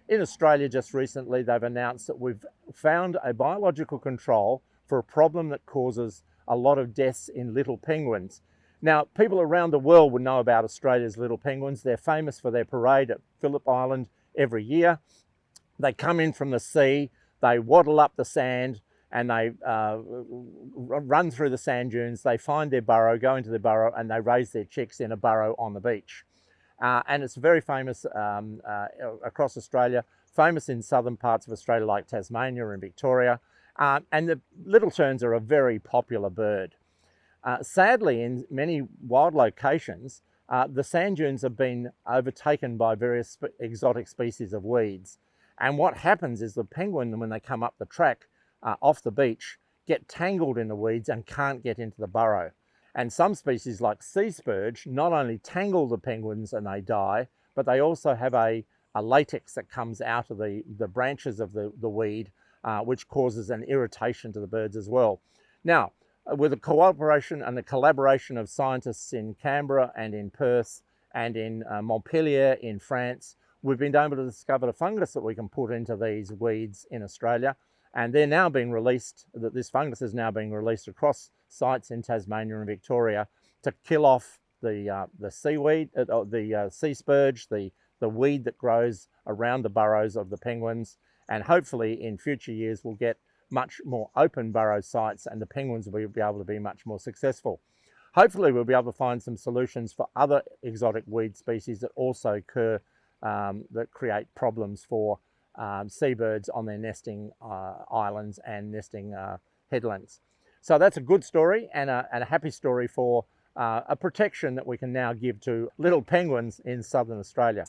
In Australia just recently, they've announced that we've found a biological control for a problem that causes a lot of deaths in little penguins. Now, people around the world would know about Australia's little penguins. They're famous for their parade at Phillip Island every year. They come in from the sea, they waddle up the sand, and they run through the sand dunes. They find their burrow, go into their burrow, and they raise their chicks in a burrow on the beach. And it's very famous across Australia, famous in southern parts of Australia like Tasmania and Victoria. And the little terns are a very popular bird. Sadly, in many wild locations, the sand dunes have been overtaken by various exotic species of weeds. And what happens is the penguin, when they come up the track off the beach, get tangled in the weeds and can't get into the burrow. And some species like sea spurge not only tangle the penguins and they die, but they also have a latex that comes out of the branches of the weed, which causes an irritation to the birds as well. Now, with the cooperation and the collaboration of scientists in Canberra and in Perth and in Montpellier in France, we've been able to discover a fungus that we can put into these weeds in Australia. And they're now being released, this fungus is now being released across sites in Tasmania and Victoria to kill off the seaweed, the sea spurge, the weed that grows around the burrows of the penguins. And hopefully in future years we'll get much more open burrow sites and the penguins will be able to be much more successful. Hopefully we'll be able to find some solutions for other exotic weed species that also occur, that create problems for seabirds on their nesting islands and nesting headlands. So that's a good story and a happy story for a protection that we can now give to little penguins in southern Australia.